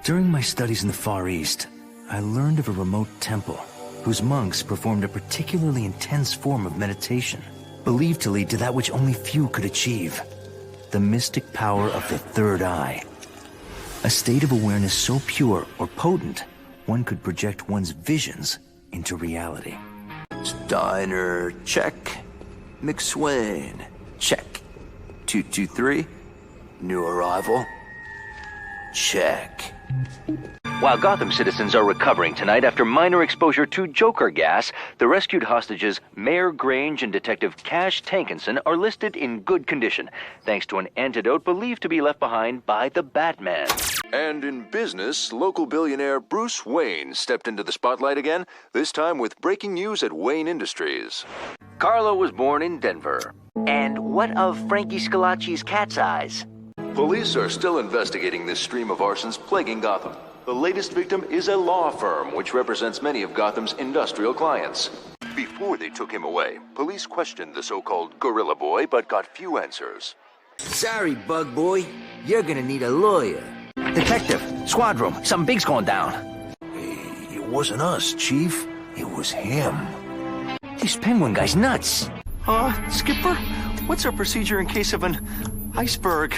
During my studies in the Far East, I learned of a remote temple whose monks performed a particularly intense form of meditation, believed to lead to that which only few could achieve: the mystic power of the third eye. A state of awareness so pure or potent, one could project one's visions into reality. Steiner, check. McSwain, check. 223, new arrival, check. While Gotham citizens are recovering tonight after minor exposure to Joker gas, the rescued hostages Mayor Grange and Detective Cash Tankinson are listed in good condition, thanks to an antidote believed to be left behind by the Batman. And in business, local billionaire Bruce Wayne stepped into the spotlight again, this time with breaking news at Wayne Industries. Carlo was born in Denver. And what of Frankie Scalacci's cat's eyes? Police are still investigating this stream of arsons plaguing Gotham. The latest victim is a law firm which represents many of Gotham's industrial clients. Before they took him away, police questioned the so-called Gorilla Boy but got few answers. Sorry, Bug Boy. You're gonna need a lawyer. Detective, squad room, something big's going down. It wasn't us, Chief. It was him. This Penguin guy's nuts. Skipper, what's our procedure in case of an iceberg?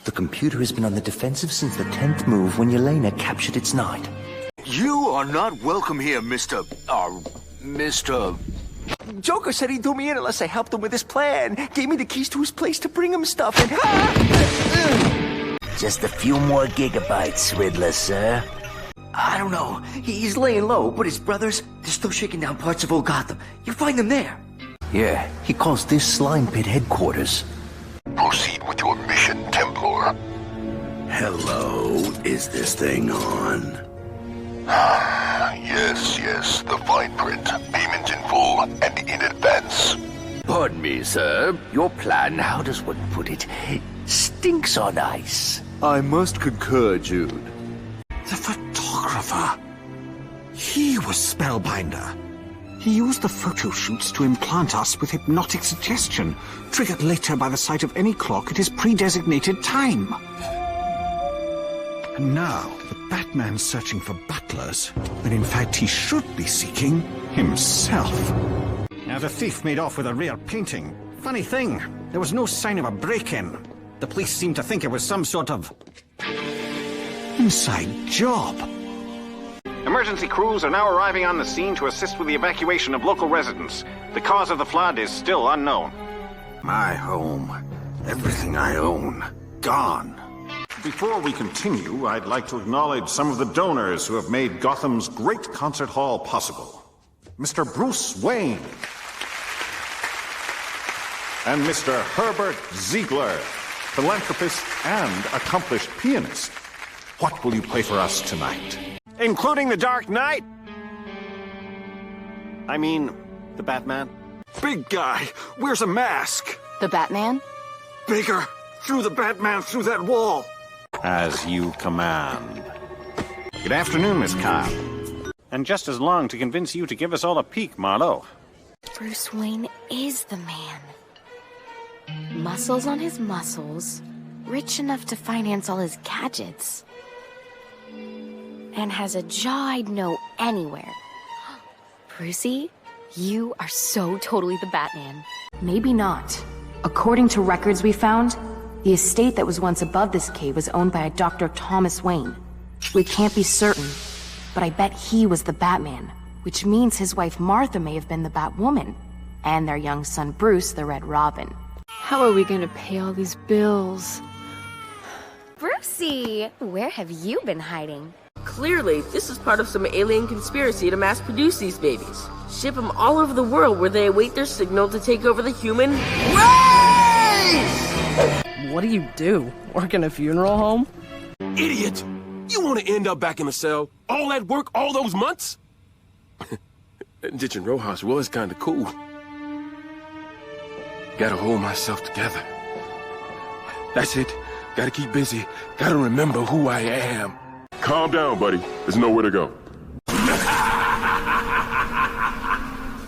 The computer has been on the defensive since the 10th move when Yelena captured its knight. You are not welcome here, Mr. Joker said he'd do me in unless I helped him with his plan. Gave me the keys to his place to bring him stuff and... Just a few more gigabytes, Riddler, sir. I don't know. He's laying low, but his brothers, they're still shaking down parts of old Gotham. You find them there. Yeah, he calls this slime pit headquarters. Proceed with your mission, Templar. Hello, is this thing on? Yes, the fine print. Payment in full and in advance. Pardon me, sir. Your plan, how does one put it, stinks on ice. I must concur, Jude. The photographer. He was Spellbinder. He used the photo shoots to implant us with hypnotic suggestion, triggered later by the sight of any clock at his pre-designated time. And now, the Batman's searching for butlers, when in fact he should be seeking himself. Now the thief made off with a rare painting. Funny thing, there was no sign of a break-in. The police seemed to think it was some sort of inside job. Emergency crews are now arriving on the scene to assist with the evacuation of local residents. The cause of the flood is still unknown. My home, everything I own, gone. Before we continue, I'd like to acknowledge some of the donors who have made Gotham's great concert hall possible. Mr. Bruce Wayne and Mr. Herbert Ziegler, philanthropist and accomplished pianist. What will you play for us tonight? Including the Dark Knight? I mean, the Batman? Big guy, wears a mask. The Batman? Bigger, threw the Batman through that wall. As you command. Good afternoon, Miss Cobb. And just as long to convince you to give us all a peek, Marlowe. Bruce Wayne is the man. Muscles on his muscles, rich enough to finance all his gadgets. And has a jaw I'd know anywhere. Brucey, you are so totally the Batman. Maybe not. According to records we found, the estate that was once above this cave was owned by a Dr. Thomas Wayne. We can't be certain, but I bet he was the Batman, which means his wife Martha may have been the Batwoman, and their young son Bruce the Red Robin. How are we gonna pay all these bills? Brucey, where have you been hiding? Clearly, this is part of some alien conspiracy to mass-produce these babies. Ship them all over the world where they await their signal to take over the human race! What do you do? Work in a funeral home? Idiot! You want to end up back in the cell? All that work, all those months? Ditching Rojas was kind of cool. Gotta hold myself together. That's it. Gotta keep busy. Gotta remember who I am. Calm down, buddy. There's nowhere to go.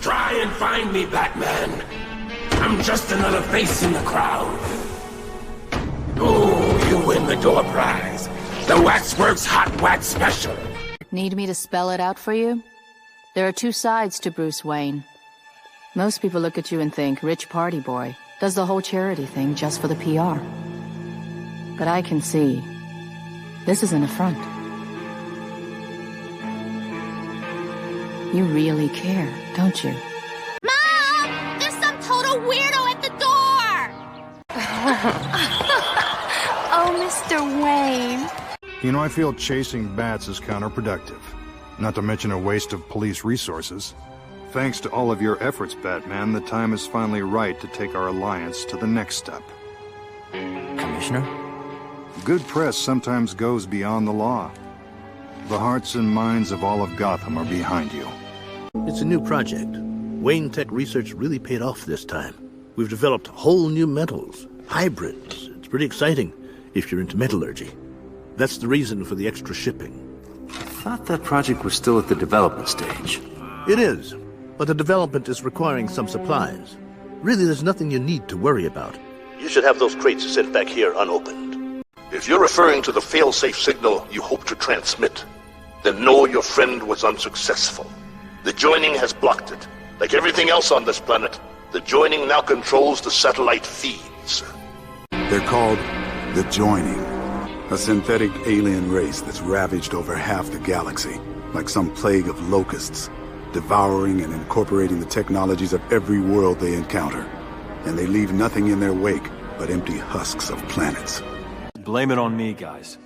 Try and find me, Batman. I'm just another face in the crowd. Oh, you win the door prize. The Waxworks Hot Wax Special. Need me to spell it out for you? There are two sides to Bruce Wayne. Most people look at you and think, rich party boy, does the whole charity thing just for the PR. But I can see, this is an affront. You really care, don't you? Mom! There's some total weirdo at the door! Oh, Mr. Wayne. You know, I feel chasing bats is counterproductive. Not to mention a waste of police resources. Thanks to all of your efforts, Batman, the time is finally right to take our alliance to the next step. Commissioner? Good press sometimes goes beyond the law. The hearts and minds of all of Gotham are behind you. It's a new project. Wayne Tech research really paid off this time. We've developed whole new metals, hybrids. It's pretty exciting if you're into metallurgy. That's the reason for the extra shipping. I thought that project was still at the development stage. It is, but the development is requiring some supplies. Really, there's nothing you need to worry about. You should have those crates sit back here unopened. If you're referring to the fail-safe signal you hope to transmit, then know your friend was unsuccessful. The joining has blocked it. Like everything else on this planet, the joining now controls the satellite feeds. They're called the Joining. A synthetic alien race that's ravaged over half the galaxy, like some plague of locusts, devouring and incorporating the technologies of every world they encounter. And they leave nothing in their wake but empty husks of planets. Blame it on me, guys.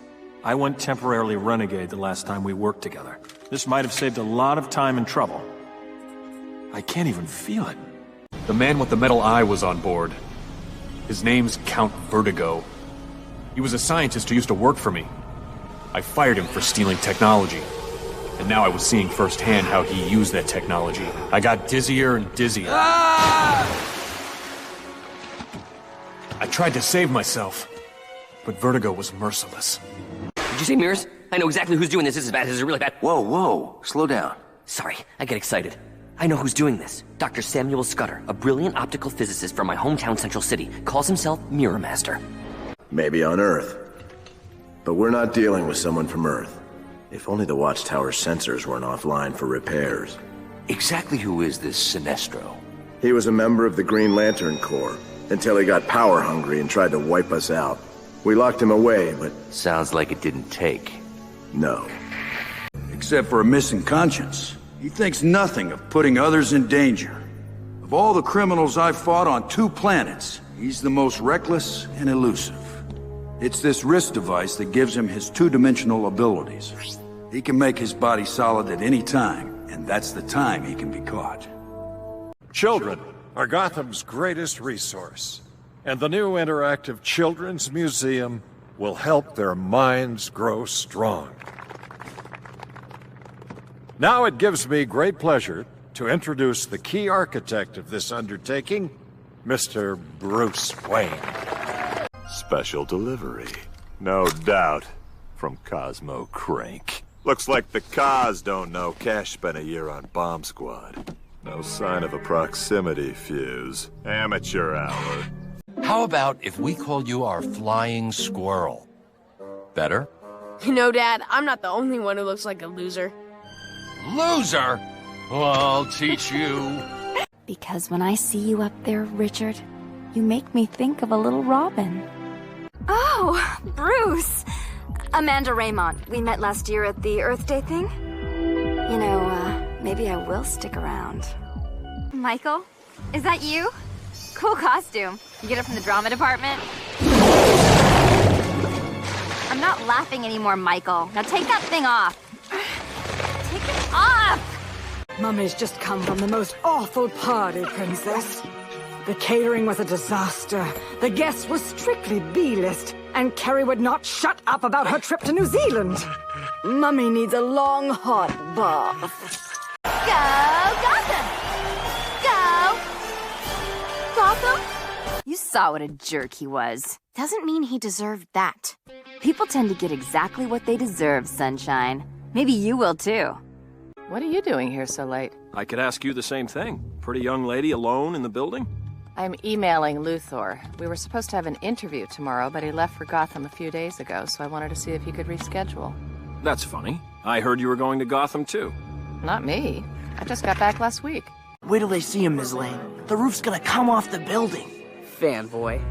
I went temporarily renegade the last time we worked together. This might have saved a lot of time and trouble. I can't even feel it. The man with the metal eye was on board. His name's Count Vertigo. He was a scientist who used to work for me. I fired him for stealing technology. And now I was seeing firsthand how he used that technology. I got dizzier and dizzier. I tried to save myself, but Vertigo was merciless. Did you say mirrors? I know exactly who's doing this. This is bad. This is really bad. Whoa. Slow down. Sorry, I get excited. I know who's doing this. Dr. Samuel Scudder, a brilliant optical physicist from my hometown Central City, calls himself Mirror Master. Maybe on Earth. But we're not dealing with someone from Earth. If only the Watchtower's sensors weren't offline for repairs. Exactly who is this Sinestro? He was a member of the Green Lantern Corps, until he got power hungry and tried to wipe us out. We locked him away, but... Sounds like it didn't take. No. Except for a missing conscience. He thinks nothing of putting others in danger. Of all the criminals I've fought on 2 planets, he's the most reckless and elusive. It's this wrist device that gives him his 2-dimensional abilities. He can make his body solid at any time, and that's the time he can be caught. Children are Gotham's greatest resource, and the new interactive Children's Museum will help their minds grow strong. Now it gives me great pleasure to introduce the key architect of this undertaking, Mr. Bruce Wayne. Special delivery. No doubt. From Cosmo Crank. Looks like the Cos don't know Cash spent a year on Bomb Squad. No sign of a proximity fuse. Amateur hour. How about if we call you our flying squirrel? Better? You know, Dad, I'm not the only one who looks like a loser. Loser? Well, I'll teach you. Because when I see you up there, Richard, you make me think of a little Robin. Oh, Bruce! Amanda Raymond. We met last year at the Earth Day thing. You know, maybe I will stick around. Michael? Is that you? Cool costume. You get it from the drama department? I'm not laughing anymore, Michael. Now take that thing off. Take it off! Mummy's just come from the most awful party, Princess. The catering was a disaster. The guests were strictly B-list, and Carrie would not shut up about her trip to New Zealand. Mummy needs a long, hot bath. Go, Gotham! Go! Gotham? You saw what a jerk he was. Doesn't mean he deserved that. People tend to get exactly what they deserve, Sunshine. Maybe you will too. What are you doing here so late? I could ask you the same thing. Pretty young lady alone in the building? I'm emailing Luthor. We were supposed to have an interview tomorrow, but he left for Gotham a few days ago, so I wanted to see if he could reschedule. That's funny. I heard you were going to Gotham, too. Not me. I just got back last week. Wait till they see him, Ms. Lane. The roof's gonna come off the building. Fanboy.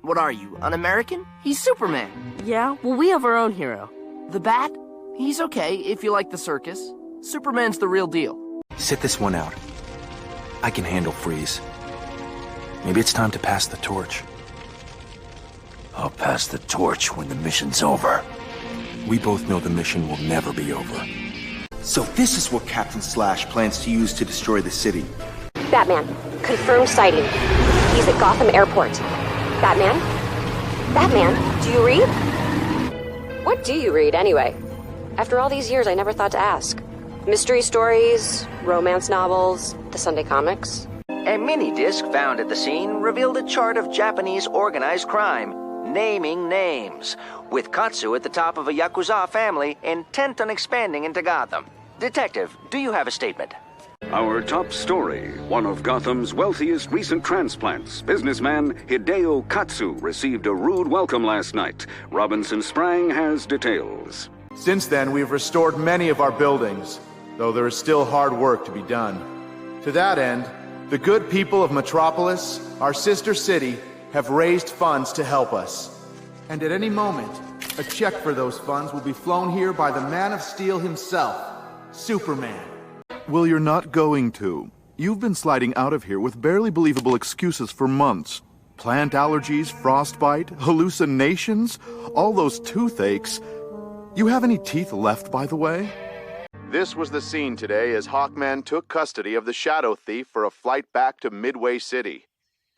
What are you, un-American? He's Superman. Yeah, well, we have our own hero. The Bat? He's okay, if you like the circus. Superman's the real deal. Sit this one out. I can handle Freeze. Maybe it's time to pass the torch. I'll pass the torch when the mission's over. We both know the mission will never be over. So this is what Captain Slash plans to use to destroy the city. Batman, confirmed sighting. He's at Gotham Airport. Batman? Batman, do you read? What do you read, anyway? After all these years, I never thought to ask. Mystery stories, romance novels, the Sunday comics. A mini-disc found at the scene revealed a chart of Japanese organized crime, naming names, with Katsu at the top of a Yakuza family intent on expanding into Gotham. Detective, do you have a statement? Our top story, one of Gotham's wealthiest recent transplants, businessman Hideo Katsu received a rude welcome last night. Robinson Sprang has details. Since then, we've restored many of our buildings, though there is still hard work to be done. To that end, the good people of Metropolis, our sister city, have raised funds to help us. And at any moment, a check for those funds will be flown here by the Man of Steel himself, Superman. Well, you're not going to. You've been sliding out of here with barely believable excuses for months. Plant allergies, frostbite, hallucinations, all those toothaches. You have any teeth left, by the way? This was the scene today as Hawkman took custody of the Shadow Thief for a flight back to Midway City.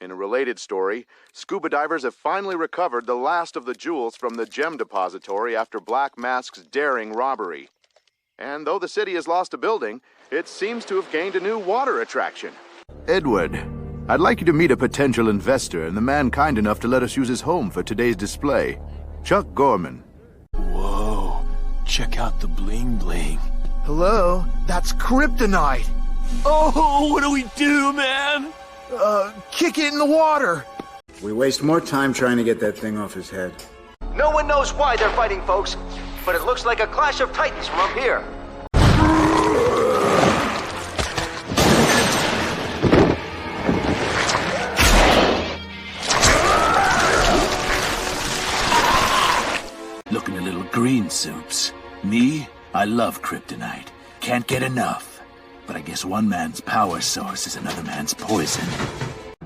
In a related story, scuba divers have finally recovered the last of the jewels from the gem depository after Black Mask's daring robbery. And though the city has lost a building, it seems to have gained a new water attraction. Edward, I'd like you to meet a potential investor and the man kind enough to let us use his home for today's display. Chuck Gorman. Whoa, check out the bling bling. Hello? That's kryptonite! Oh, what do we do, man? Kick it in the water! We waste more time trying to get that thing off his head. No one knows why they're fighting, folks, but it looks like a clash of titans from up here. Looking a little green, Soups. Me? I love kryptonite. Can't get enough. But I guess one man's power source is another man's poison.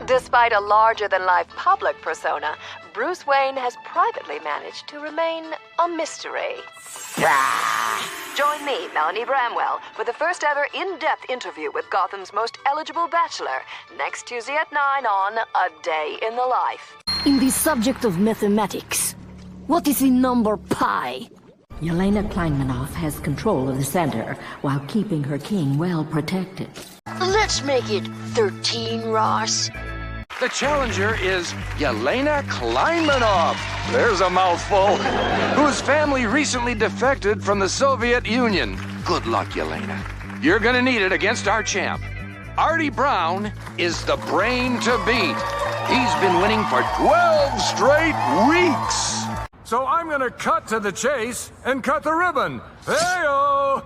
Despite a larger-than-life public persona, Bruce Wayne has privately managed to remain a mystery. Join me, Melanie Bramwell, for the first-ever in-depth interview with Gotham's most eligible bachelor, next Tuesday at 9 on A Day in the Life. In the subject of mathematics, what is the number pi? Yelena Kleinmanoff has control of the center while keeping her king well protected. Let's make it 13, Ross. The challenger is Yelena Kleinmanoff. There's a mouthful. Whose family recently defected from the Soviet Union. Good luck, Yelena. You're gonna need it against our champ. Artie Brown is the brain to beat. He's been winning for 12 straight weeks. So I'm gonna cut to the chase and cut the ribbon. Hey-o!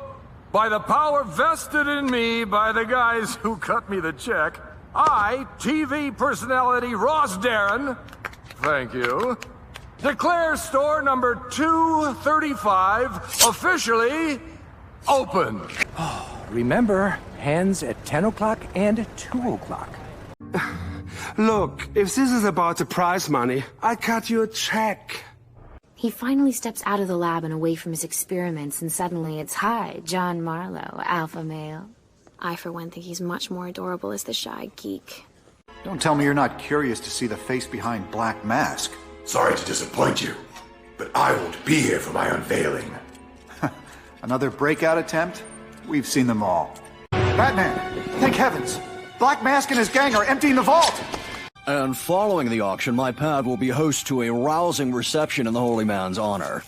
By the power vested in me by the guys who cut me the check, I, TV personality Ross Darren, thank you, declare store number 235 officially open. Remember, hands at 10 o'clock and 2 o'clock. Look, if this is about the prize money, I cut you a check. He finally steps out of the lab and away from his experiments, and suddenly it's, hi, John Marlowe, alpha male. I, for one, think he's much more adorable as the shy geek. Don't tell me you're not curious to see the face behind Black Mask. Sorry to disappoint you, but I won't be here for my unveiling. Another breakout attempt? We've seen them all. Batman! Thank heavens! Black Mask and his gang are emptying the vault! And following the auction, my pad will be host to a rousing reception in the holy man's honor.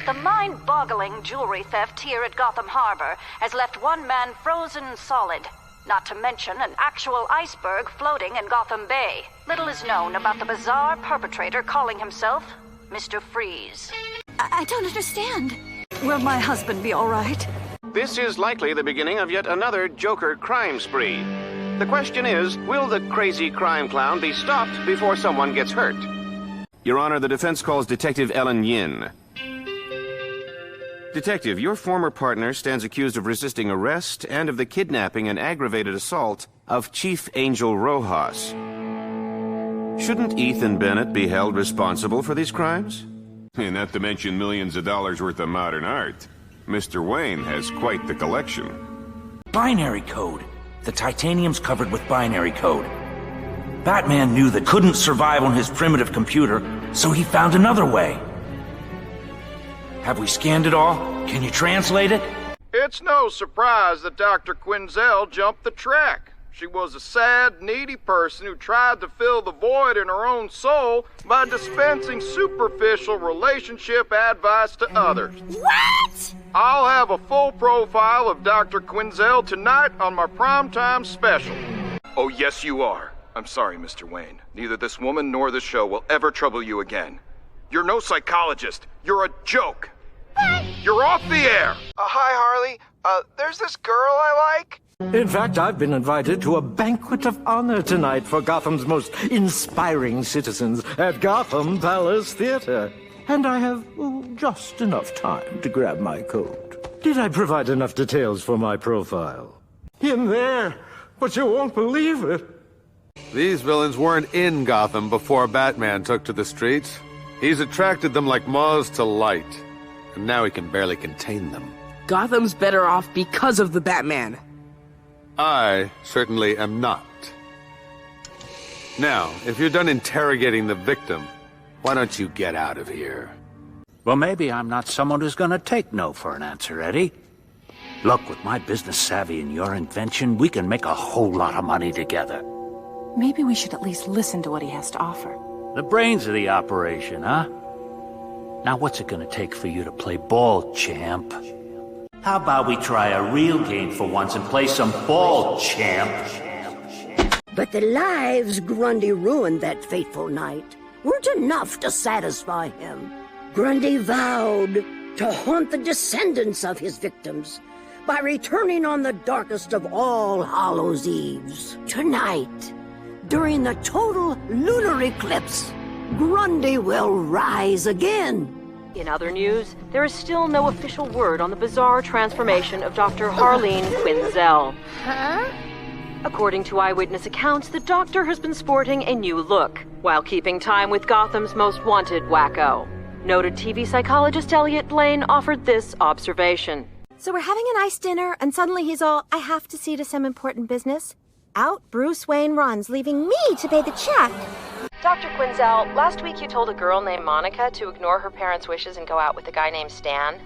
The mind-boggling jewelry theft here at Gotham Harbor has left one man frozen solid. Not to mention an actual iceberg floating in Gotham Bay. Little is known about the bizarre perpetrator calling himself Mr. Freeze. I don't understand. Will my husband be all right? This is likely the beginning of yet another Joker crime spree. The question is, will the crazy crime clown be stopped before someone gets hurt? Your Honor, the defense calls Detective Ellen Yin. Detective, your former partner stands accused of resisting arrest and of the kidnapping and aggravated assault of Chief Angel Rojas. Shouldn't Ethan Bennett be held responsible for these crimes? And not to mention millions of dollars worth of modern art. Mr. Wayne has quite the collection. Binary code. The titanium's covered with binary code. Batman knew that couldn't survive on his primitive computer, so he found another way. Have we scanned it all? Can you translate it? It's no surprise that Dr. Quinzel jumped the track. She was a sad, needy person who tried to fill the void in her own soul by dispensing superficial relationship advice to others. What? I'll have a full profile of Dr. Quinzel tonight on my primetime special. Oh, yes, you are. I'm sorry, Mr. Wayne. Neither this woman nor this show will ever trouble you again. You're no psychologist. You're a joke. You're off the air! Hi, Harley. There's this girl I like. In fact, I've been invited to a banquet of honor tonight for Gotham's most inspiring citizens at Gotham Palace Theater. And I have just enough time to grab my coat. Did I provide enough details for my profile? In there, but you won't believe it. These villains weren't in Gotham before Batman took to the streets. He's attracted them like moths to light. And now he can barely contain them. Gotham's better off because of the Batman. I certainly am not. Now, if you're done interrogating the victim, why don't you get out of here? Well, maybe I'm not someone who's gonna take no for an answer, Eddie. Look, with my business savvy and your invention, we can make a whole lot of money together. Maybe we should at least listen to what he has to offer. The brains of the operation, huh? Now what's it gonna take for you to play ball, champ? How about we try a real game for once and play some ball, champ? But the lives Grundy ruined that fateful night weren't enough to satisfy him. Grundy vowed to haunt the descendants of his victims by returning on the darkest of all Hallows' Eves. Tonight, during the total lunar eclipse, Grundy will rise again. In other news, there is still no official word on the bizarre transformation of Dr. Harleen Quinzel. Huh? According to eyewitness accounts, the doctor has been sporting a new look, while keeping time with Gotham's most wanted wacko. Noted TV psychologist Elliot Blaine offered this observation. So we're having a nice dinner, and suddenly he's all, I have to see to some important business. Out Bruce Wayne runs, leaving me to pay the check. Dr. Quinzel, last week you told a girl named Monica to ignore her parents' wishes and go out with a guy named Stan.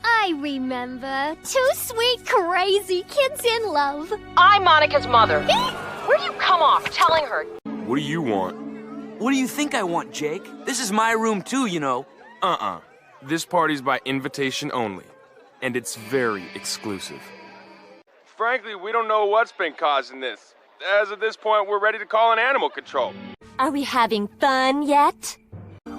I remember. Two sweet, crazy kids in love. I'm Monica's mother. Where do you come off telling her? What do you want? What do you think I want, Jake? This is my room too, you know. This party's by invitation only, and it's very exclusive. Frankly, we don't know what's been causing this. As of this point, we're ready to call in animal control. Are we having fun yet?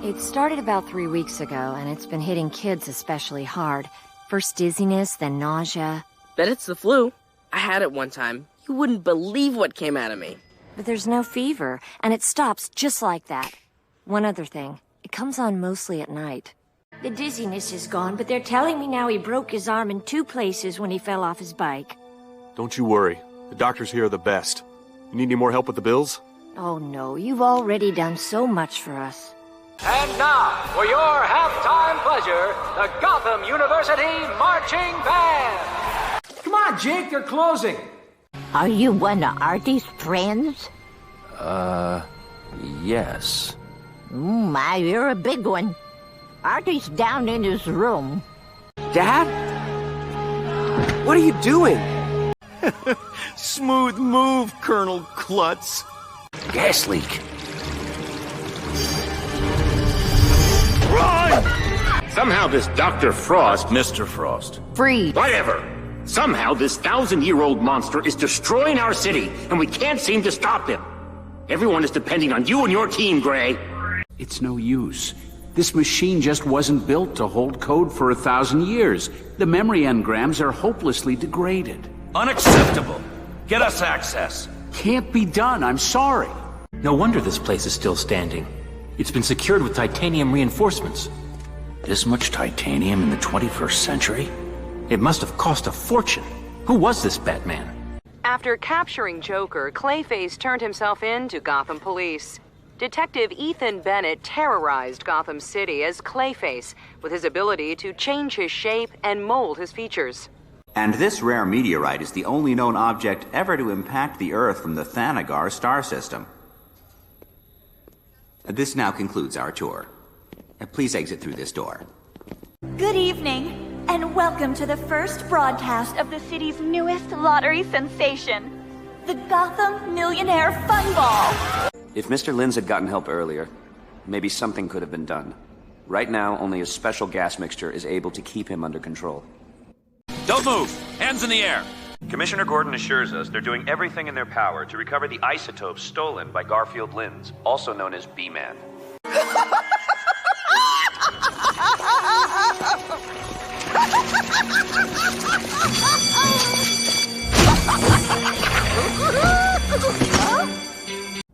It started about 3 weeks ago, and it's been hitting kids especially hard. First dizziness, then nausea. Bet it's the flu. I had it one time. You wouldn't believe what came out of me. But there's no fever, and it stops just like that. One other thing, it comes on mostly at night. The dizziness is gone, but they're telling me now he broke his arm in 2 places when he fell off his bike. Don't you worry. The doctors here are the best. You need any more help with the bills? Oh no, you've already done so much for us. And now, for your halftime pleasure, the Gotham University Marching Band! Come on, Jake, they're closing. Are you one of Artie's friends? Yes. My, you're a big one. Artie's down in his room. Dad? What are you doing? Smooth move, Colonel Klutz. Gas leak. Run! Somehow this Dr. Frost... Mr. Frost. Freeze. Whatever. Somehow, this 1,000-year-old monster is destroying our city, and we can't seem to stop him. Everyone is depending on you and your team, Gray. It's no use. This machine just wasn't built to hold code for 1,000 years. The memory engrams are hopelessly degraded. Unacceptable! Get us access. Can't be done, I'm sorry. No wonder this place is still standing. It's been secured with titanium reinforcements. This much titanium in the 21st century? It must have cost a fortune. Who was this Batman? After capturing Joker, Clayface turned himself in to Gotham Police. Detective Ethan Bennett terrorized Gotham City as Clayface, with his ability to change his shape and mold his features. And this rare meteorite is the only known object ever to impact the Earth from the Thanagar star system. This now concludes our tour. Please exit through this door. Good evening, and welcome to the first broadcast of the city's newest lottery sensation, the Gotham Millionaire Fun Ball. If Mr. Linz had gotten help earlier, maybe something could have been done. Right now, only a special gas mixture is able to keep him under control. Don't move! Hands in the air! Commissioner Gordon assures us they're doing everything in their power to recover the isotopes stolen by Garfield Linz, also known as B-Man.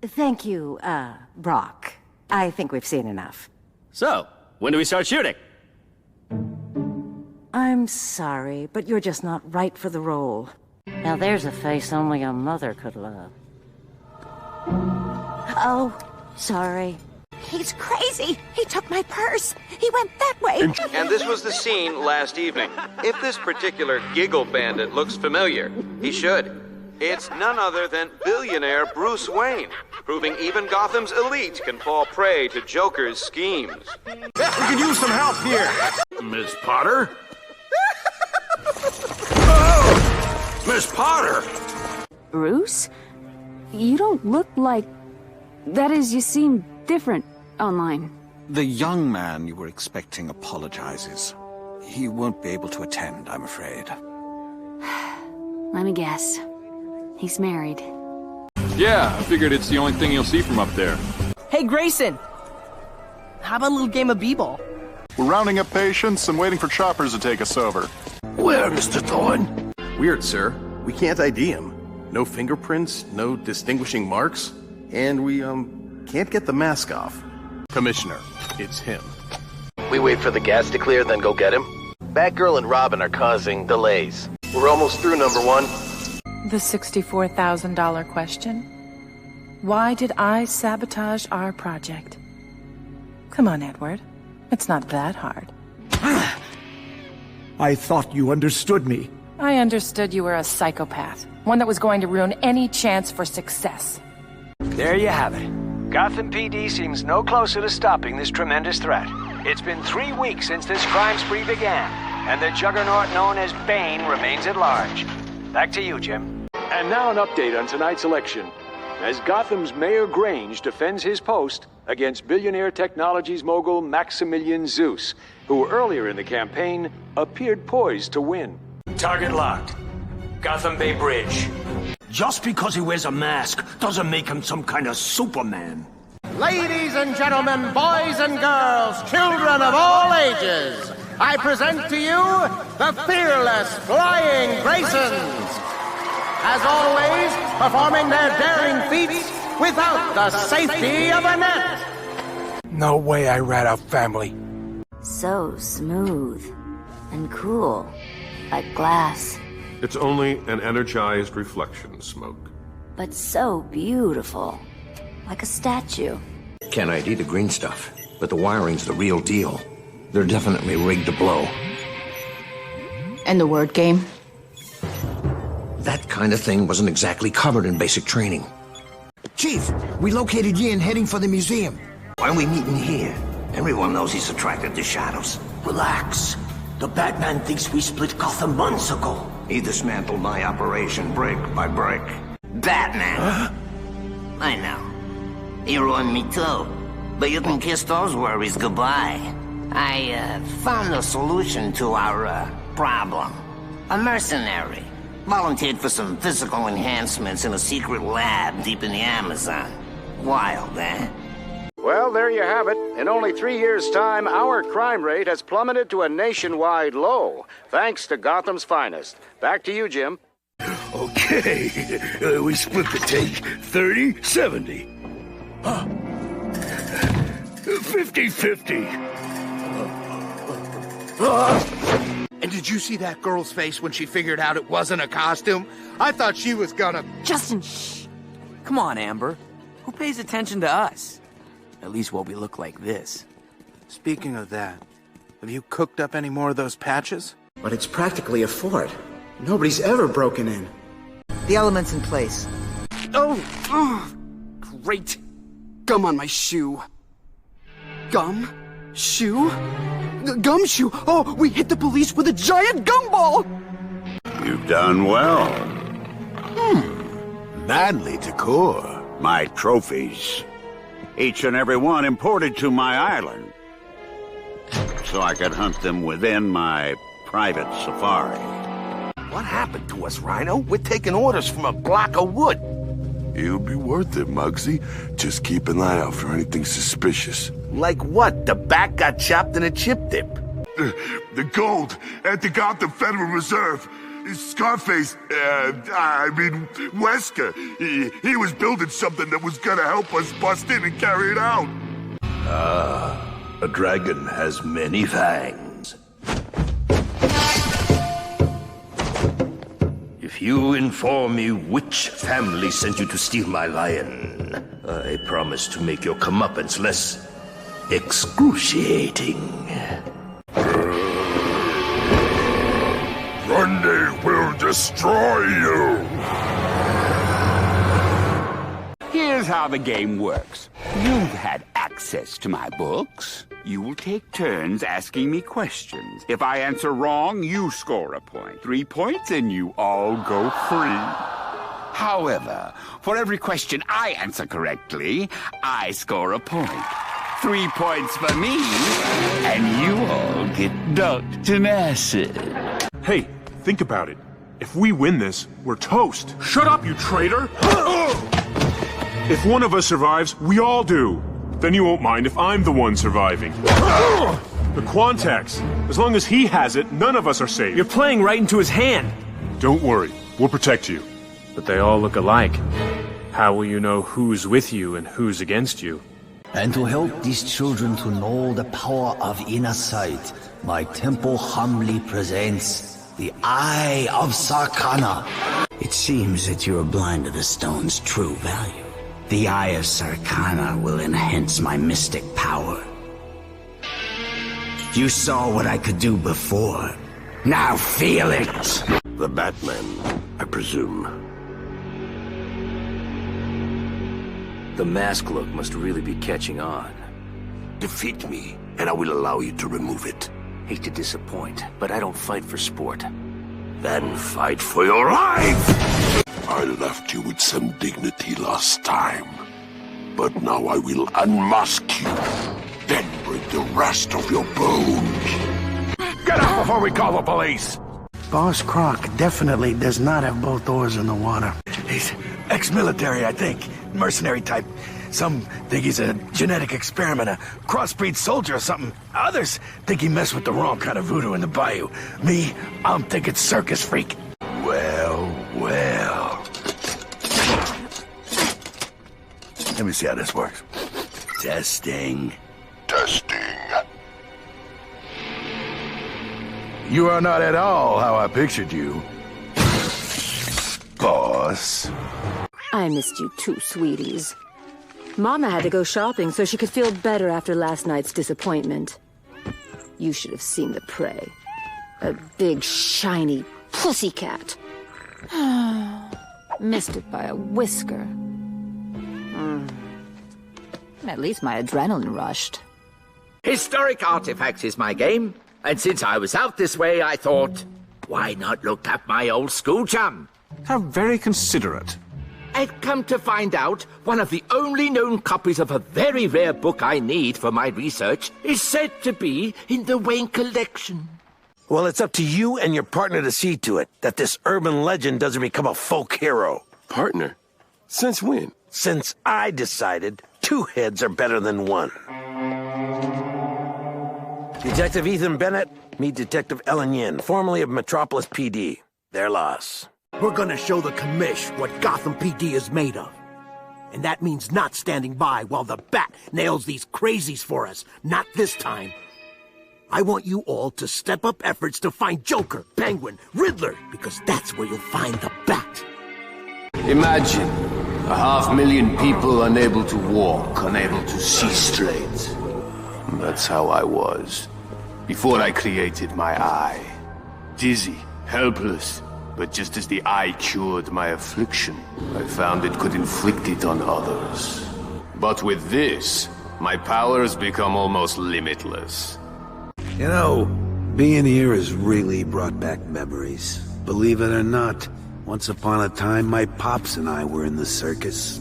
Thank you, Brock. I think we've seen enough. So, when do we start shooting? I'm sorry, but you're just not right for the role. Now there's a face only a mother could love. Oh, sorry. He's crazy. He took my purse. He went that way. And this was the scene last evening. If this particular giggle bandit looks familiar, he should. It's none other than billionaire Bruce Wayne, proving even Gotham's elite can fall prey to Joker's schemes. We could use some help here! Miss Potter? Oh! Miss Potter! Bruce? You don't look like... That is, you seem different online. The young man you were expecting apologizes. He won't be able to attend, I'm afraid. Let me guess. He's married. Yeah, I figured it's the only thing you'll see from up there. Hey, Grayson! How about a little game of b-ball? We're rounding up patients and waiting for choppers to take us over. Where, Mr. Thorne? Weird, sir. We can't ID him. No fingerprints, no distinguishing marks, and we, can't get the mask off. Commissioner, it's him. We wait for the gas to clear, then go get him? Batgirl and Robin are causing delays. We're almost through number one. The $64,000 question. Why did I sabotage our project? Come on, Edward. It's not that hard. I thought you understood me. I understood you were a psychopath. One that was going to ruin any chance for success. There you have it. Gotham PD seems no closer to stopping this tremendous threat. It's been 3 weeks since this crime spree began, and the juggernaut known as Bane remains at large. Back to you, Jim. And now an update on tonight's election. As Gotham's Mayor Grange defends his post against billionaire technologies mogul Maximilian Zeus, who earlier in the campaign appeared poised to win. Target locked. Gotham Bay Bridge. Just because he wears a mask doesn't make him some kind of Superman. Ladies and gentlemen, boys and girls, children of all ages, I present to you the fearless Flying Graysons. As always, performing their daring feats without the safety of a net. No way I rat out family. So smooth and cool, like glass. It's only an energized reflection, Smoke. But so beautiful, like a statue. Can't ID the green stuff, but the wiring's the real deal. They're definitely rigged to blow. And the word game? That kind of thing wasn't exactly covered in basic training. Chief, we located Yin heading for the museum. Why are we meeting here? Everyone knows he's attracted to shadows. Relax. The Batman thinks we split Gotham months ago. He dismantled my operation brick by brick. Batman! I know. He ruined me too. But you can kiss those worries goodbye. I found a solution to our problem. A mercenary. Volunteered for some physical enhancements in a secret lab deep in the Amazon. Wild, eh? Well, there you have it. In only 3 years' time, our crime rate has plummeted to a nationwide low, thanks to Gotham's finest. Back to you, Jim. Okay, we split the take 30-70. 50-50. And did you see that girl's face when she figured out it wasn't a costume? I thought she was gonna... Justin, shh! Come on, Amber. Who pays attention to us? At least while we look like this. Speaking of that, have you cooked up any more of those patches? But it's practically a fort. Nobody's ever broken in. The element's in place. Oh, great. Gum on my shoe. Gum? Shoe? Gumshoe! Oh, we hit the police with a giant gumball! You've done well. Manly decor. My trophies. Each and every one imported to my island. So I could hunt them within my private safari. What happened to us, Rhino? We're taking orders from a block of wood. It'll be worth it, Muggsy. Just keep an eye out for anything suspicious. Like what? The bat got chopped in a chip dip. The gold at the Gotham Federal Reserve. Scarface, Wesker. He was building something that was gonna help us bust in and carry it out. A dragon has many fangs. If you inform me which family sent you to steal my lion, I promise to make your comeuppance less excruciating. Monday will destroy you! Here's how the game works. You've had access to my books. You will take turns asking me questions. If I answer wrong, you score a point. 3 points and you all go free. However, for every question I answer correctly, I score a point. 3 points for me, and you all get ducked in acid. Hey, think about it. If we win this, we're toast. Shut up, you traitor! If one of us survives, we all do. Then you won't mind if I'm the one surviving. The Quantex. As long as he has it, none of us are safe. You're playing right into his hand. Don't worry. We'll protect you. But they all look alike. How will you know who's with you and who's against you? And to help these children to know the power of inner sight, my temple humbly presents the Eye of Sarkana. It seems that you are blind to the stone's true value. The Eye of Sarkana will enhance my mystic power. You saw what I could do before. Now feel it! The Batman, I presume. The mask look must really be catching on. Defeat me, and I will allow you to remove it. Hate to disappoint, but I don't fight for sport. Then fight for your life! I left you with some dignity last time. But now I will unmask you. Then break the rest of your bones. Get up before we call the police! Boss Croc definitely does not have both oars in the water. He's ex-military, I think. Mercenary type. Some think he's a genetic experiment, a crossbreed soldier or something. Others think he messed with the wrong kind of voodoo in the bayou. Me, I'm thinking circus freak. Well. Let me see how this works. Testing. You are not at all how I pictured you. Boss. I missed you too, sweeties. Mama had to go shopping so she could feel better after last night's disappointment. You should have seen the prey. A big, shiny pussycat. Missed it by a whisker. At least my adrenaline rushed. Historic artifacts is my game, and since I was out this way, I thought, why not look up my old school chum? How very considerate. I'd come to find out one of the only known copies of a very rare book I need for my research is said to be in the Wayne collection. Well, it's up to you and your partner to see to it that this urban legend doesn't become a folk hero. Partner? Since when? Since I decided 2 heads are better than 1. Detective Ethan Bennett, meet Detective Ellen Yin, formerly of Metropolis PD. Their loss. We're gonna show the commish what Gotham PD is made of. And that means not standing by while the Bat nails these crazies for us. Not this time. I want you all to step up efforts to find Joker, Penguin, Riddler, because that's where you'll find the Bat. Imagine 500,000 people unable to walk, unable to see straight. That's how I was. Before I created my eye. Dizzy, helpless. But just as the eye cured my affliction, I found it could inflict it on others. But with this, my powers become almost limitless. You know, being here has really brought back memories. Believe it or not, once upon a time, my pops and I were in the circus.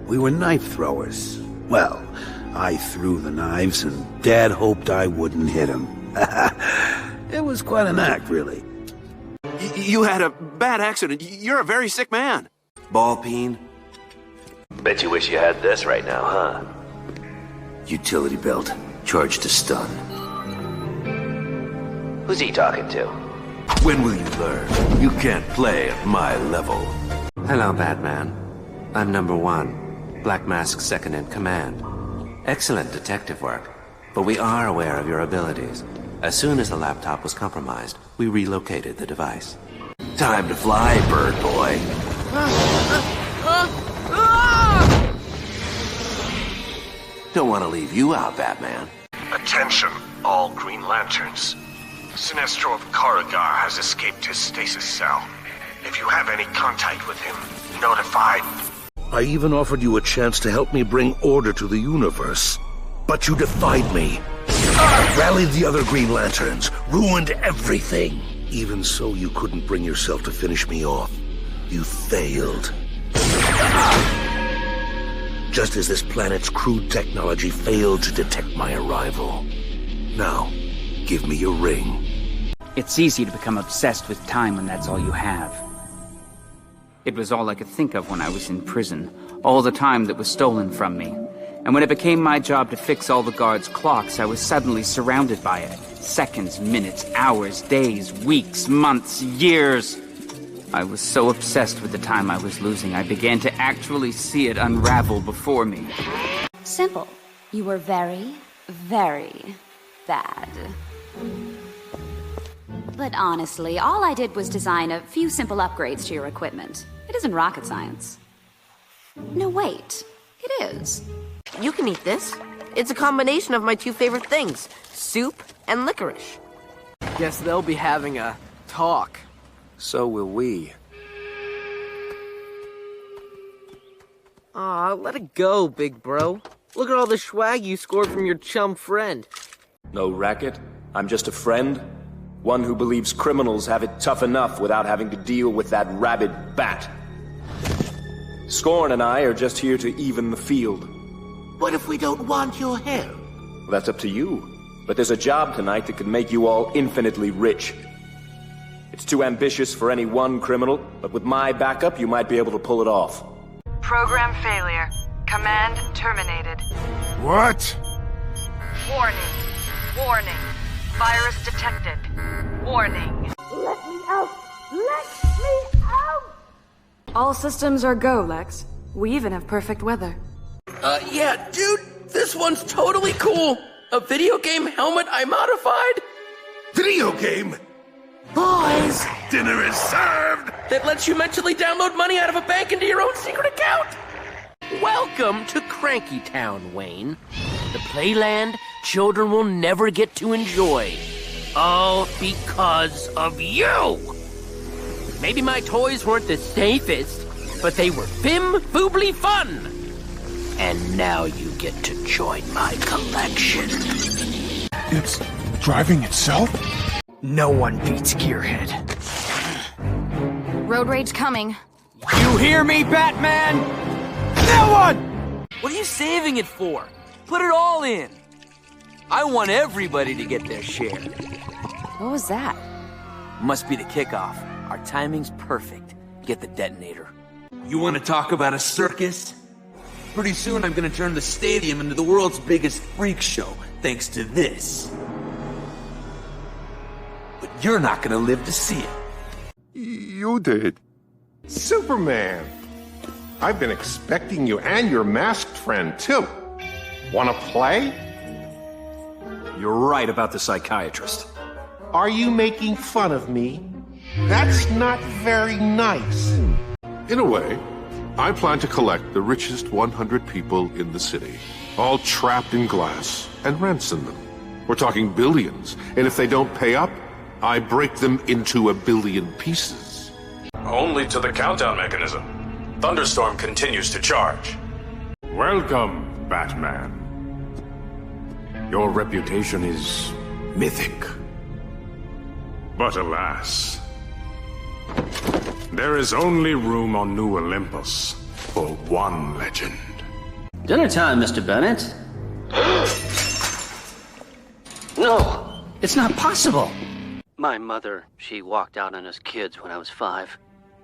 We were knife throwers. Well, I threw the knives, and Dad hoped I wouldn't hit him. It was quite an act, really. You had a bad accident. You're a very sick man. Ball peen. Bet you wish you had this right now, huh? Utility belt, charged to stun. Who's he talking to? When will you learn? You can't play at my level. Hello, Batman. I'm number 1. Black Mask's second in command. Excellent detective work, but we are aware of your abilities. As soon as the laptop was compromised, we relocated the device. Time to fly, bird boy. Don't want to leave you out, Batman. Attention, all Green Lanterns. Sinestro of Corrigar has escaped his stasis cell. If you have any contact with him, notify. I even offered you a chance to help me bring order to the universe. But you defied me. Rallied the other Green Lanterns, ruined everything. Even so, you couldn't bring yourself to finish me off. You failed. Just as this planet's crude technology failed to detect my arrival. Now, give me your ring. It's easy to become obsessed with time when that's all you have. It was all I could think of when I was in prison. All the time that was stolen from me. And when it became my job to fix all the guards' clocks, I was suddenly surrounded by it. Seconds, minutes, hours, days, weeks, months, years. I was so obsessed with the time I was losing, I began to actually see it unravel before me. Simple. You were very, very bad. But honestly, all I did was design a few simple upgrades to your equipment. It isn't rocket science. No, wait. It is. You can eat this. It's a combination of my 2 favorite things, soup and licorice. Guess they'll be having a talk. So will we. Aw, let it go, big bro. Look at all the swag you scored from your chum friend. No racket. I'm just a friend. One who believes criminals have it tough enough without having to deal with that rabid bat. Scorn and I are just here to even the field. What if we don't want your help? That's up to you. But there's a job tonight that could make you all infinitely rich. It's too ambitious for any one criminal, but with my backup, you might be able to pull it off. Program failure. Command terminated. What? Warning. Warning. Virus detected. Warning. Let me out! Let me out! All systems are go, Lex. We even have perfect weather. Yeah, dude, this one's totally cool. A video game helmet I modified. Video game? Boys! Dinner is served! That lets you mentally download money out of a bank into your own secret account. Welcome to Cranky Town, Wayne. The playland children will never get to enjoy. All because of you! Maybe my toys weren't the safest, but they were fim-foobly fun! And now you get to join my collection. It's driving itself? No one beats Gearhead. Road rage coming. You hear me, Batman? No one! What are you saving it for? Put it all in. I want everybody to get their share. What was that? Must be the kickoff. Our timing's perfect. Get the detonator. You want to talk about a circus? Pretty soon I'm gonna turn the stadium into the world's biggest freak show, thanks to this. But you're not gonna live to see it. You did. Superman! I've been expecting you and your masked friend, too. Wanna play? You're right about the psychiatrist. Are you making fun of me? That's not very nice. In a way, I plan to collect the richest 100 people in the city, all trapped in glass, and ransom them. We're talking billions, and if they don't pay up, I break them into 1 billion pieces. Only to the countdown mechanism. Thunderstorm continues to charge. Welcome, Batman. Your reputation is mythic. But alas, there is only room on New Olympus for one legend. Dinner time, Mr. Bennett. No, it's not possible. My mother, she walked out on us kids when I was 5.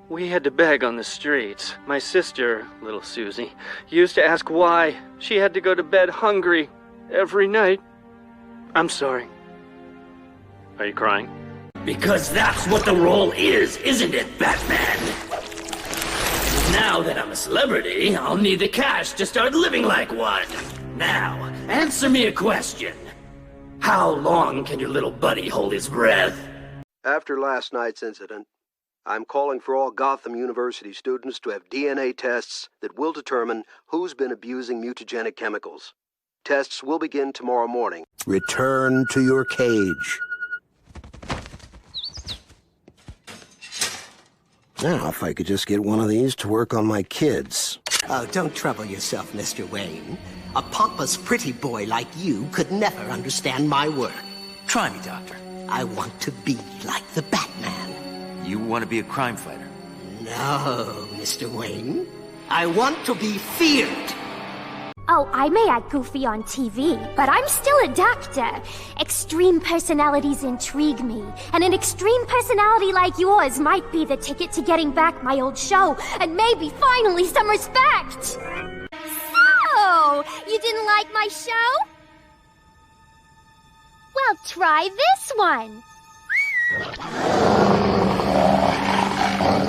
We had to beg on the streets. My sister, little Susie, used to ask why she had to go to bed hungry every night. I'm sorry. Are you crying? Because that's what the role is, isn't it, Batman? Now that I'm a celebrity, I'll need the cash to start living like one. Now, answer me a question. How long can your little buddy hold his breath? After last night's incident, I'm calling for all Gotham University students to have DNA tests that will determine who's been abusing mutagenic chemicals. Tests will begin tomorrow morning. Return to your cage. Now, if I could just get one of these to work on my kids. Oh, don't trouble yourself, Mr. Wayne. A pompous pretty boy like you could never understand my work. Try me, Doctor. I want to be like the Batman. You want to be a crime fighter? No, Mr. Wayne. I want to be feared. Oh, I may act goofy on TV, but I'm still a doctor. Extreme personalities intrigue me, and an extreme personality like yours might be the ticket to getting back my old show, and maybe finally some respect. So, you didn't like my show? Well, try this one.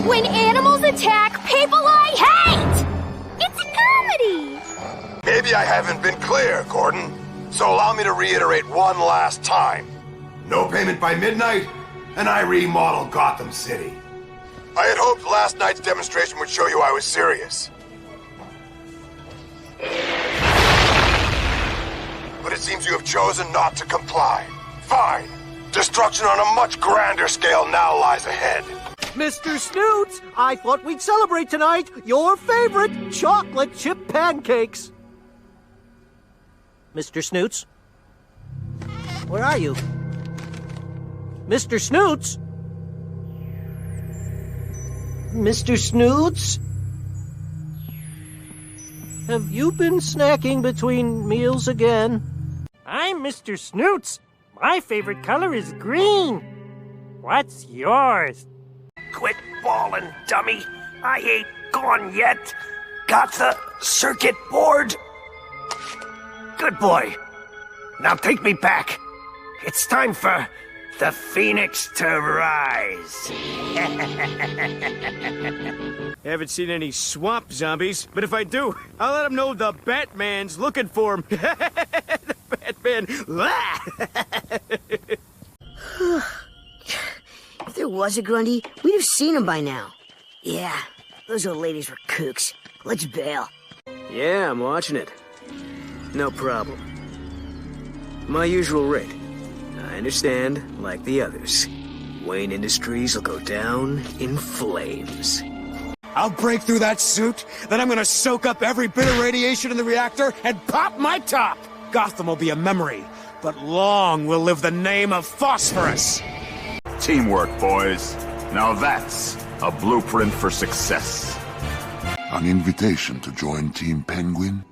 When animals attack people I hate! It's a comedy! Maybe I haven't been clear, Gordon. So allow me to reiterate one last time. No payment by midnight, and I remodel Gotham City. I had hoped last night's demonstration would show you I was serious. But it seems you have chosen not to comply. Fine. Destruction on a much grander scale now lies ahead. Mr. Snoots, I thought we'd celebrate tonight your favorite chocolate chip pancakes. Mr. Snoots? Where are you? Mr. Snoots? Mr. Snoots? Have you been snacking between meals again? I'm Mr. Snoots. My favorite color is green. What's yours? Quit bawling, dummy. I ain't gone yet. Got the circuit board? Good boy. Now take me back. It's time for the Phoenix to rise. Haven't seen any swamp zombies, but if I do, I'll let them know the Batman's looking for them. The Batman. If there was a Grundy, we'd have seen him by now. Yeah, those old ladies were kooks. Let's bail. Yeah, I'm watching it. No problem. My usual rate. I understand, like the others. Wayne Industries will go down in flames. I'll break through that suit, then I'm gonna soak up every bit of radiation in the reactor and pop my top! Gotham will be a memory, but long will live the name of Phosphorus! Teamwork, boys. Now that's a blueprint for success. An invitation to join Team Penguin?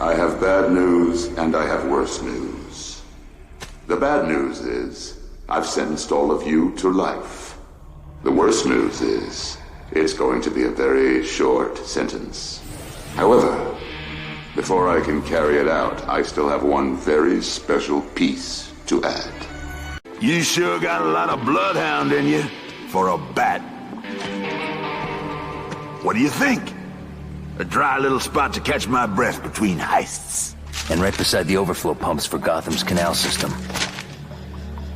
I have bad news, and I have worse news. The bad news is, I've sentenced all of you to life. The worst news is, it's going to be a very short sentence. However, before I can carry it out, I still have one very special piece to add. You sure got a lot of bloodhound in you for a bat. What do you think? A dry little spot to catch my breath between heists. And right beside the overflow pumps for Gotham's canal system.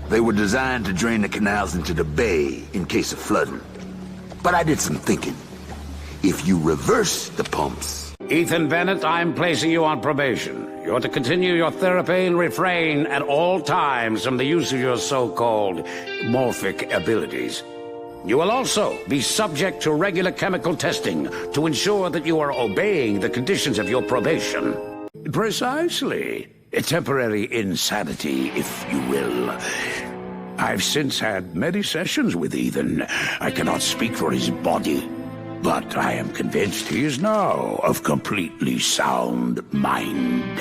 They were designed to drain the canals into the bay in case of flooding. But I did some thinking. If you reverse the pumps... Ethan Bennett, I'm placing you on probation. You're to continue your therapy and refrain at all times from the use of your so-called morphic abilities. You will also be subject to regular chemical testing to ensure that you are obeying the conditions of your probation. Precisely. A temporary insanity, if you will. I've since had many sessions with Ethan. I cannot speak for his body, but I am convinced he is now of completely sound mind.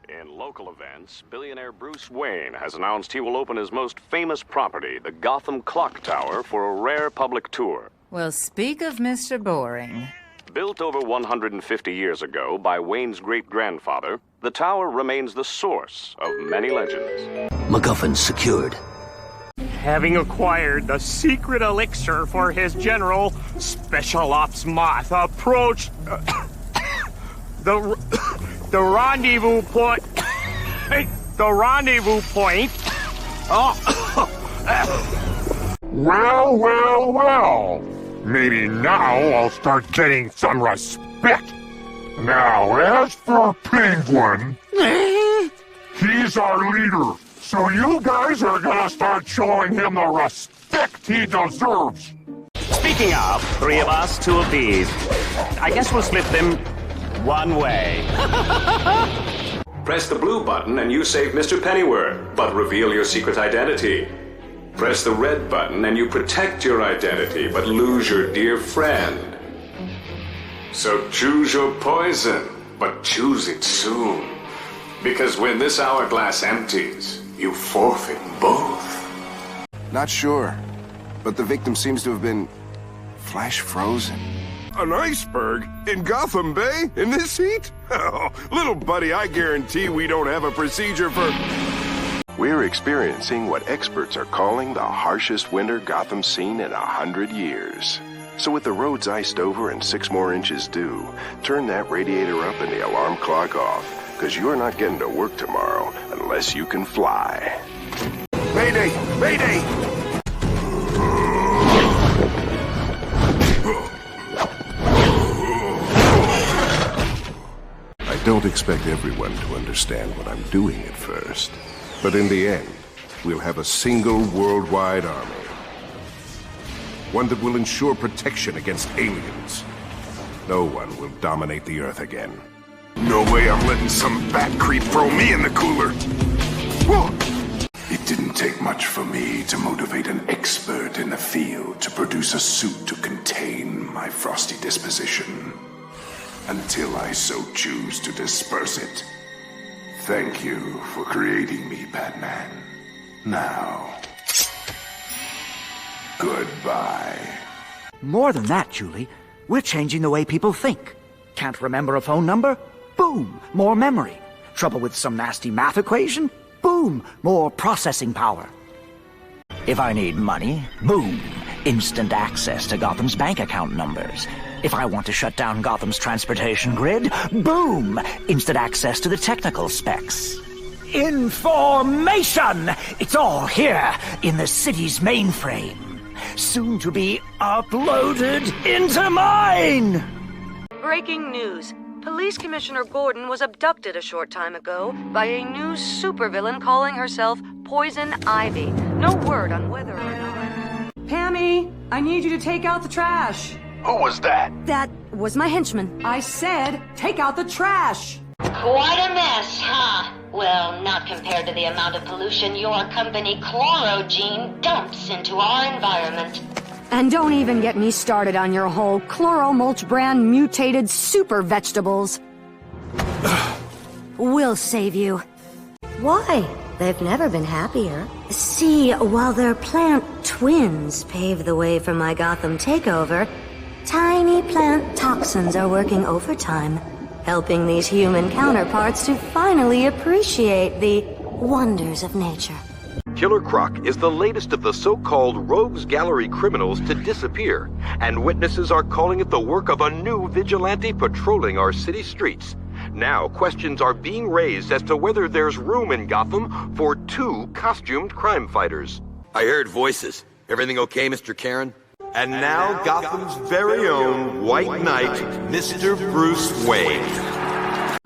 In local events, billionaire Bruce Wayne has announced he will open his most famous property, the Gotham Clock Tower, for a rare public tour. Well, speak of Mr. Boring. Built over 150 years ago by Wayne's great-grandfather, the tower remains the source of many legends. MacGuffin's secured. Having acquired the secret elixir for his general, Special Ops Moth approached the rendezvous point. The rendezvous point. Well. Maybe now I'll start getting some respect. Now, as for Penguin, he's our leader, so you guys are gonna start showing him the respect he deserves. Speaking of, 3 of us, 2 of these. I guess we'll split them one way. Press the blue button and you save Mr. Pennyworth, but reveal your secret identity. Press the red button and you protect your identity, but lose your dear friend. So choose your poison, but choose it soon. Because when this hourglass empties, you forfeit both. Not sure, but the victim seems to have been flash frozen. An iceberg? In Gotham Bay? In this heat? Oh, little buddy, I guarantee we don't have a procedure for... We're experiencing what experts are calling the harshest winter Gotham's seen in 100 years. So with the roads iced over and 6 more inches due, turn that radiator up and the alarm clock off, because you're not getting to work tomorrow unless you can fly. Mayday! Mayday! I don't expect everyone to understand what I'm doing at first. But in the end, we'll have a single worldwide army. One that will ensure protection against aliens. No one will dominate the Earth again. No way I'm letting some bat creep throw me in the cooler. Whoa. It didn't take much for me to motivate an expert in the field to produce a suit to contain my frosty disposition. Until I so choose to disperse it. Thank you for creating me, Batman. Now, goodbye. More than that, Julie. We're changing the way people think. Can't remember a phone number? Boom, more memory. Trouble with some nasty math equation? Boom, more processing power. If I need money, boom, instant access to Gotham's bank account numbers. If I want to shut down Gotham's transportation grid, boom, instant access to the technical specs. Information! It's all here in the city's mainframe. Soon to be uploaded into mine! Breaking news. Police Commissioner Gordon was abducted a short time ago by a new supervillain calling herself Poison Ivy. No word on whether or not... Pammy, I need you to take out the trash. Who was that? That was my henchman. I said, take out the trash. Quite a mess, huh? Well, not compared to the amount of pollution your company, Chlorogene, dumps into our environment. And don't even get me started on your whole Chloromulch brand mutated super vegetables. We'll save you. Why? They've never been happier. See, while their plant twins paved the way for my Gotham takeover, tiny plant toxins are working overtime, helping these human counterparts to finally appreciate the wonders of nature. Killer Croc is the latest of the so-called rogues gallery criminals to disappear, and witnesses are calling it the work of a new vigilante patrolling our city streets. Now, questions are being raised as to whether there's room in Gotham for 2 costumed crime fighters. I heard voices. Everything okay, Mr. Karen? And now Gotham's very own White Knight, Mr. Bruce Wayne.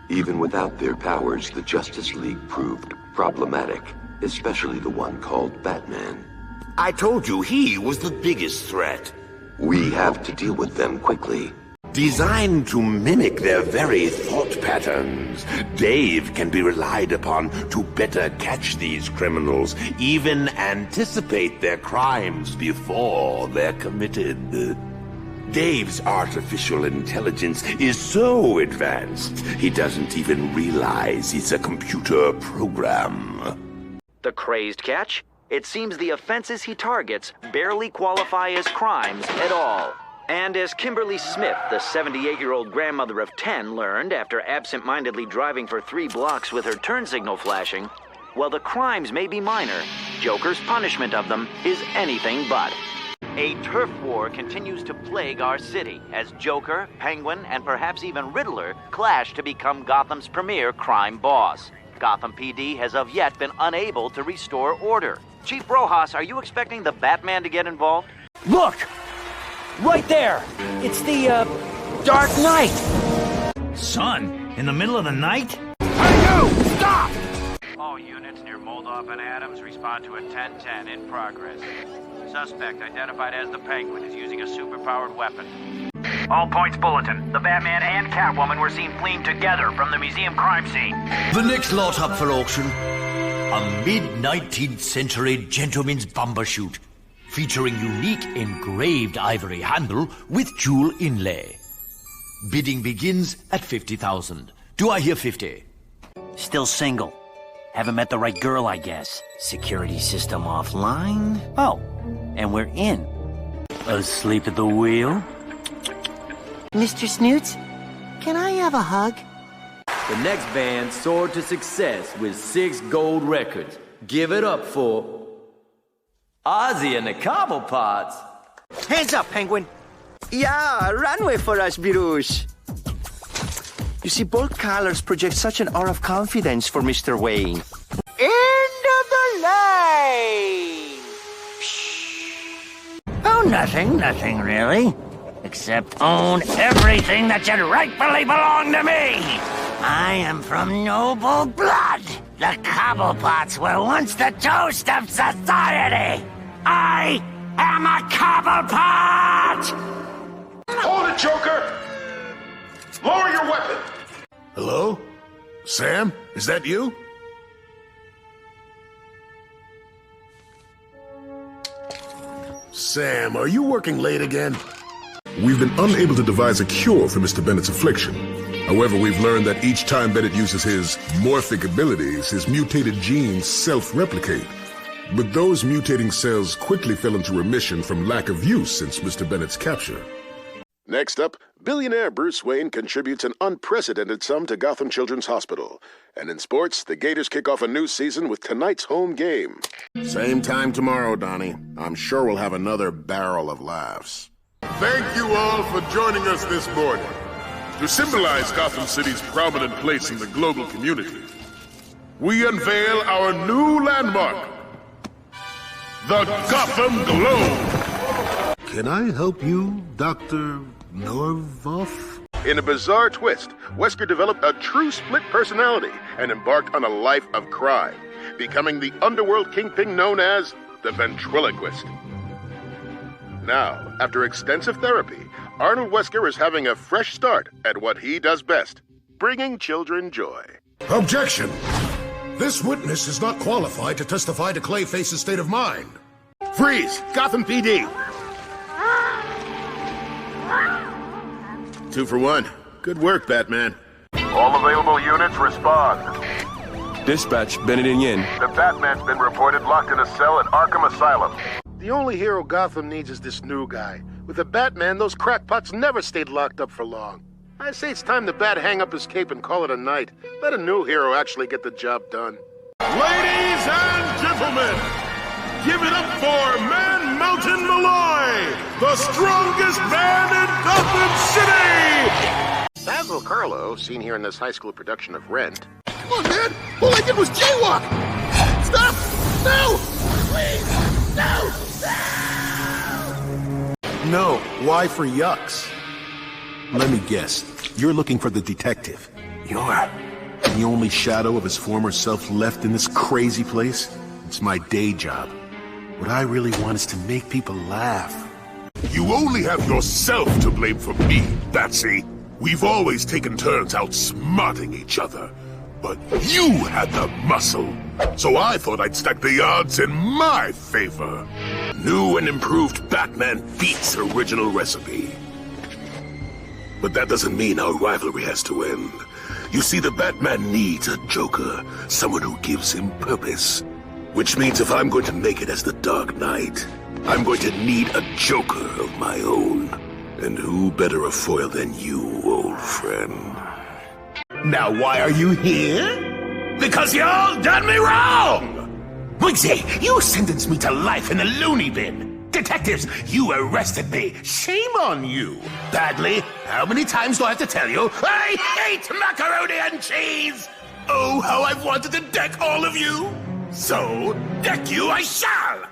Even without their powers, the Justice League proved problematic, especially the one called Batman. I told you he was the biggest threat. We have to deal with them quickly. Designed to mimic their very thought patterns, Dave can be relied upon to better catch these criminals, even anticipate their crimes before they're committed. Dave's artificial intelligence is so advanced, he doesn't even realize it's a computer program. The crazed catch? It seems the offenses he targets barely qualify as crimes at all. And as Kimberly Smith, the 78-year-old grandmother of 10, learned after absent-mindedly driving for 3 blocks with her turn signal flashing, while the crimes may be minor, Joker's punishment of them is anything but. A turf war continues to plague our city as Joker, Penguin, and perhaps even Riddler clash to become Gotham's premier crime boss. Gotham PD has of yet been unable to restore order. Chief Rojas, are you expecting the Batman to get involved? Look! Right there! It's the, Dark Knight! Son, in the middle of the night? Hey, you! Stop! All units near Moldoff and Adams respond to a 10-10 in progress. Suspect identified as the Penguin is using a superpowered weapon. All points bulletin. The Batman and Catwoman were seen fleeing together from the museum crime scene. The next lot up for auction. A mid-19th century gentleman's bumbershoot, featuring unique engraved ivory handle with jewel inlay. Bidding begins at 50,000. Do I hear 50? Still single. Haven't met the right girl, I guess. Security system offline. Oh, and we're in. Asleep at the wheel? Mr. Snoots, can I have a hug? The next band soared to success with 6 gold records. Give it up for Ozzy and the Cobblepots. Hands up, Penguin. Yeah, runway for us, Birush. You see, bold colors project such an aura of confidence for Mr. Wayne. End of the line! Oh, nothing really. Except own everything that should rightfully belong to me. I am from noble blood. The Cobblepots were once the toast of society. I am a Cobblepot! Hold it, Joker! Lower your weapon! Hello? Sam? Is that you? Sam, are you working late again? We've been unable to devise a cure for Mr. Bennett's affliction. However, we've learned that each time Bennett uses his morphic abilities, his mutated genes self-replicate. But those mutating cells quickly fell into remission from lack of use since Mr. Bennett's capture. Next up, billionaire Bruce Wayne contributes an unprecedented sum to Gotham Children's Hospital. And in sports, the Gators kick off a new season with tonight's home game. Same time tomorrow, Donnie. I'm sure we'll have another barrel of laughs. Thank you all for joining us this morning. To symbolize Gotham City's prominent place in the global community, we unveil our new landmark, the Gotham Globe. Can I help you, Dr. Norvoff? In a bizarre twist, Wesker developed a true split personality and embarked on a life of crime, becoming the underworld kingpin known as the Ventriloquist. Now, after extensive therapy, Arnold Wesker is having a fresh start at what he does best, bringing children joy. Objection! This witness is not qualified to testify to Clayface's state of mind. Freeze! Gotham PD! 2 for 1. Good work, Batman. All available units respond. Dispatch, Bennett and Yin. The Batman's been reported locked in a cell at Arkham Asylum. The only hero Gotham needs is this new guy. With the Batman, those crackpots never stayed locked up for long. I say it's time the Bat hang up his cape and call it a night. Let a new hero actually get the job done. Ladies and gentlemen, give it up for Man Mountain Malloy, the strongest man in Gotham City! Basil Carlo, seen here in this high school production of Rent. Come on, man! All I did was jaywalk! Stop! No! Please! No! No. Y for yucks. Let me guess. You're looking for the detective. You're the only shadow of his former self left in this crazy place? It's my day job. What I really want is to make people laugh. You only have yourself to blame for me, Batsy. We've always taken turns outsmarting each other. But you had the muscle, so I thought I'd stack the odds in my favor. New and improved Batman beats original recipe. But that doesn't mean our rivalry has to end. You see, the Batman needs a Joker, someone who gives him purpose. Which means if I'm going to make it as the Dark Knight, I'm going to need a Joker of my own. And who better a foil than you, old friend? Now why are you here? Because you all done me wrong! Wigsy, you sentenced me to life in the loony bin. Detectives, you arrested me. Shame on you. Badly, how many times do I have to tell you? I hate macaroni and cheese! Oh, how I've wanted to deck all of you! So, deck you I shall!